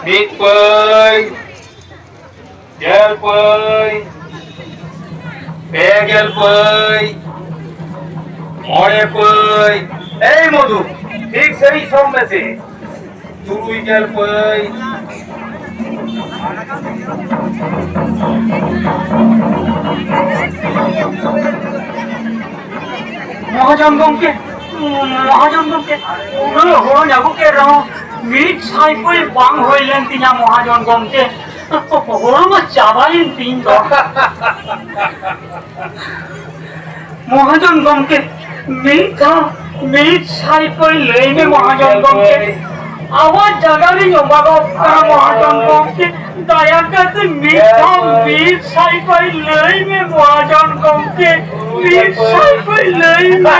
Biết bơi, gel bơi, bé gel bơi, মরে পই এই মধু ঠিক সেই সম্মেছে চুরুই গেল পই মহাজনগমকে মহাজনগমকে হো নাগুকে রহ মিট সাইপই বাং হইলেন তিনা মহাজনগমকে হরমা চাবাইন তিন তো মহাজনগমকে মিঠা মিট সাইপই লইবে মহাজনগমকে আওয়াজ জাগারি নবাগো মহাজনগমকে দয়া করে মিঠা মিট সাইপই লইবে মহাজনগমকে মিট সাইপই লইবে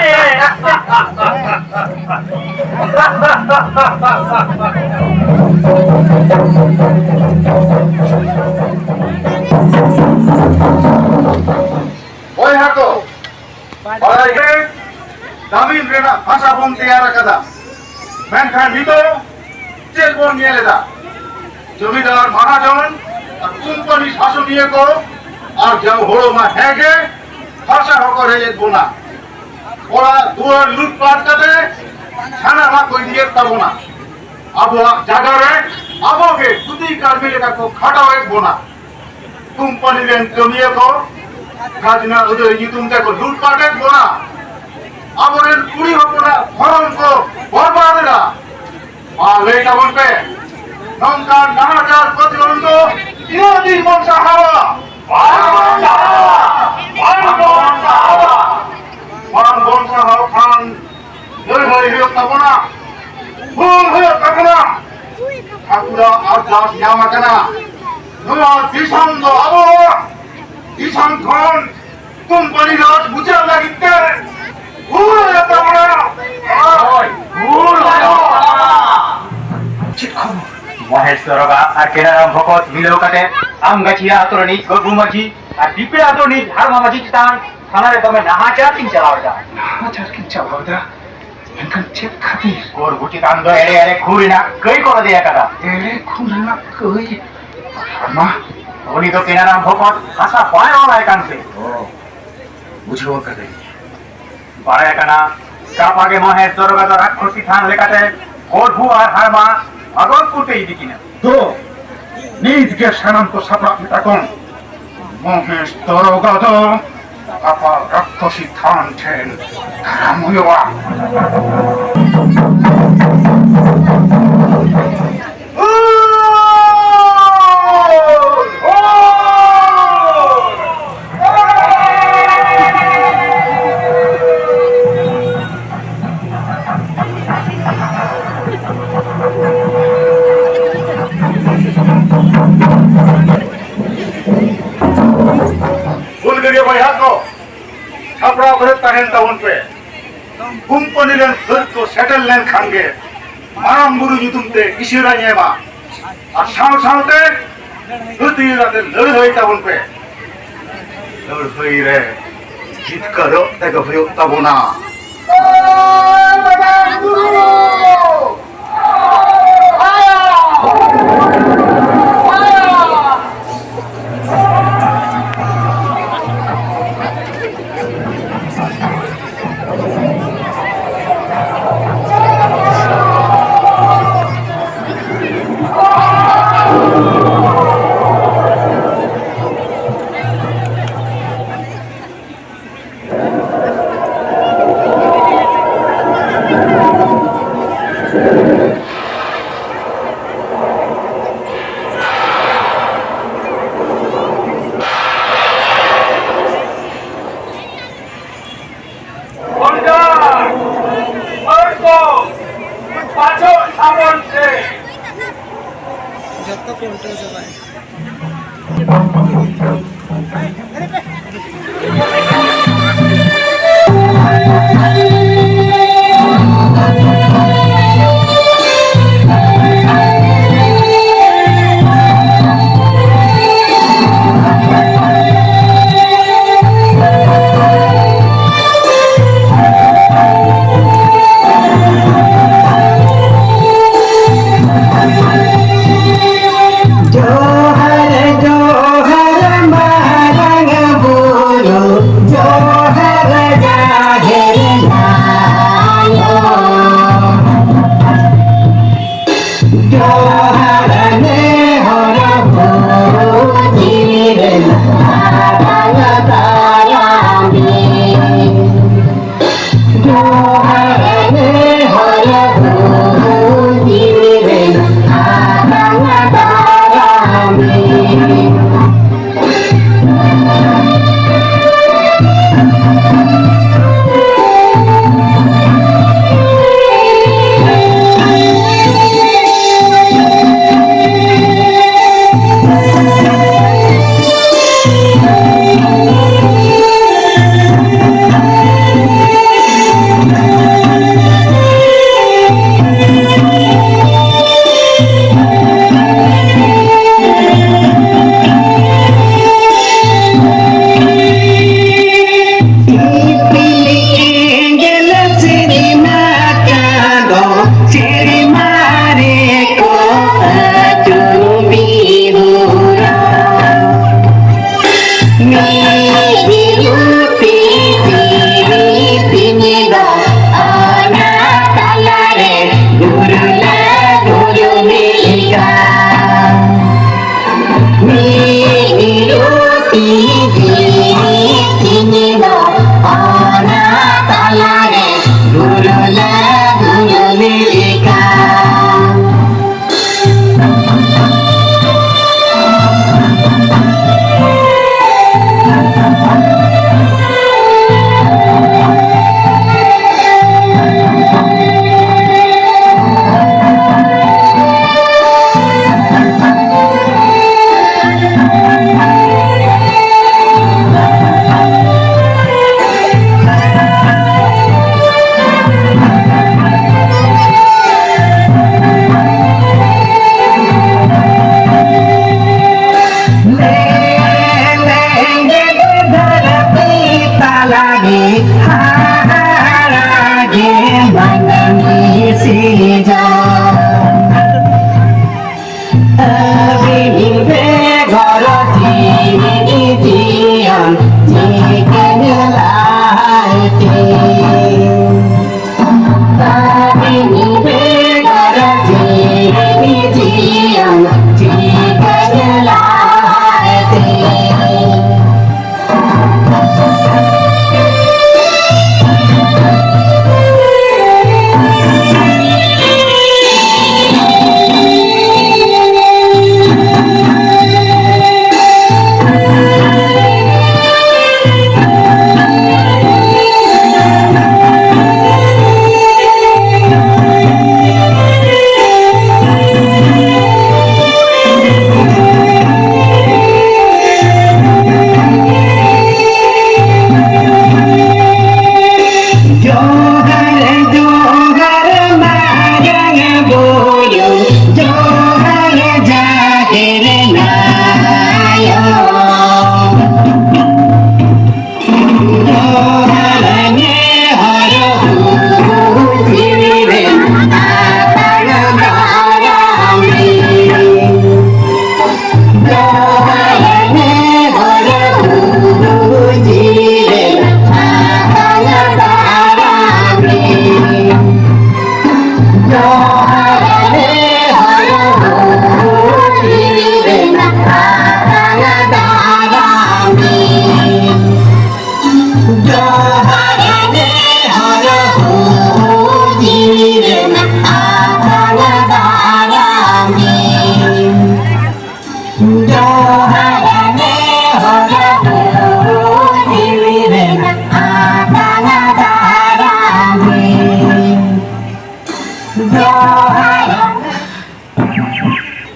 ওই হাটো ওই দামিন রেনা ভাষা বন তৈয়ার কাদা মেনখান ভিতো চেক বন নিয়ে লেদা জমিদার মহাজন আর কোম্পানি শাসনীয় কো আর যাও হড়ো মা হেগে ভাষা হকর হয়ে যেত না ওরা দুয়ার লুটপাট কাটে ছানা মা কই দিয়ে পাবো না আবহাওয়া জাগারে আবহাওয়াকে দুটি কার মিলে কাকো খাটা হয়ে বোনা কোম্পানি রেন জমিয়ে কো খাজনা ওদের ইতুম দেখো লুটপাট এক বোনা আবরের কুড়ি হতো না ফরম কো বরবাদেরা আর লেটা বলবে নমকার নানাচার প্রতিবন্ধ ইরাদি মনসা হাওয়া খান লই হয়ে থাকবো না ভুল হয়ে থাকবো না ঠাকুরা আর দাস নামা কেনা তোমার বিষান্ত আবহাওয়া বিষান্তন কোম্পানি রাজ বুঝার লাগিতে ভুল হয়ে থাকবো না ভুল মহেশ দরগা আর কেনারাম ভকত মিলেও কাটে আমগাছিয়া আতরণী গরু মাঝি আর ডিপে আতরণী ধারমা মাঝি চিতান থানারে তবে নাহাচার কিন চালাও যা নাহাচার কিন চালাও যা এনকান চেক খাতি গোর গুটি কান্দ এড়ে এড়ে ঘুরি না কই করে দিয়া কাটা এড়ে ঘুরি না কই মা উনি তো কেনারাম ভকত হাসা পায় ওলাই কানছে ও বুঝো কাটে বাড়ায় কানা কাপাগে মহেশ দরগা তো রাক্ষসী থান লেখাতে গরু আর হারমা ভাগলপুরতে ইদি কিনা তো নিজকে সানান্ত সাপড়া তখন মহেশ দরগত আপা রাক্ষসী থান ঠেন রামুয়া छपरा भरे तहन तवन पे कुंपनी लेन फिर तो सेटल लेन खांगे माराम गुरु जुतुमते इशिरा नेमा और साव सावते धुती राते लड़ होई तवन पे लड़ होई रे जीत करो तक भयो तबना যত কোনটা সবাই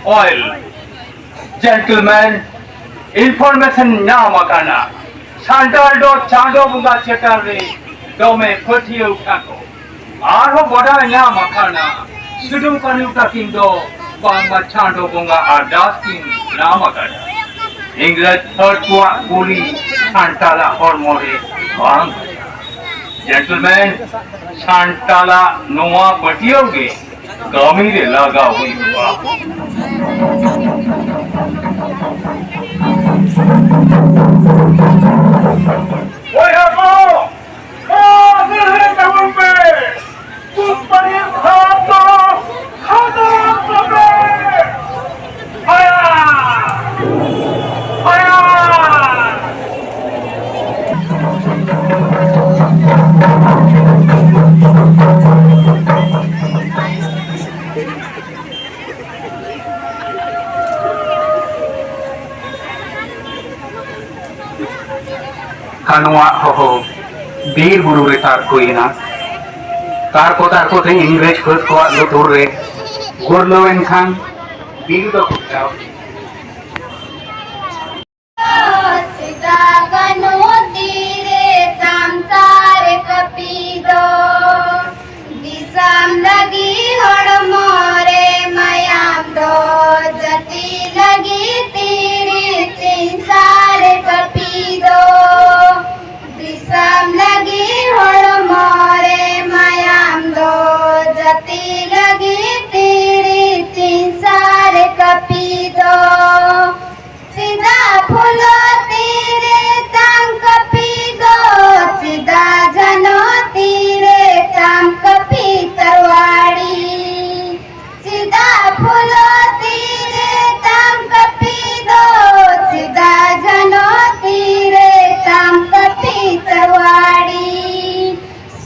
Oil, gentlemen, information now makana. Sandaldo chando bunga chekare, dome kutiyo kako. Arho boda na makana. Sudum kanu takindo, bangma chando bunga ardaskin na makana. English third kwa kuli Santala hormore bang. Gentlemen, Santala noa patiyoge. Gamire laga hui hua. Oi Hako! Oh, Nilhe Kawumbe! Kumpani Khato! Khato Kabe! Haya! Haya! कानुआ हो बीर बुरु रे तार कोइना तार को थे इंग्रेज first को लुतुर रे गुरलो एनखान बीर तो खुदाओ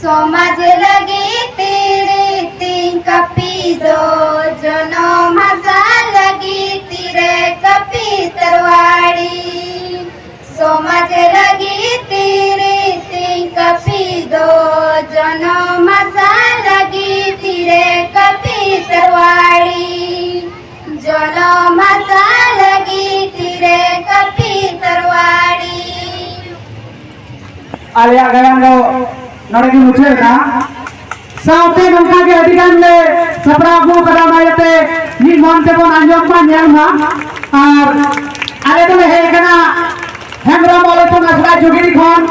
समाज लगी तेरे तीन कपी दो जनो मजा लगी तेरे कपी तरवाड़ी समाज लगी तेरे तीन कपी दो जनो मजा लगी तेरे कपी तरवाड़ी जनो मजा लगी तेरे कपी तरवाड़ी आलिया गयांगो नड़गी मुझे ना साउथे नौका के अधिकार ले सपरा को करा मायते नि मन ते बन आंजम पा ᱧᱮᱞ मा और आले तो हे कना हेमरा मोले तो नसरा जोगिरी खन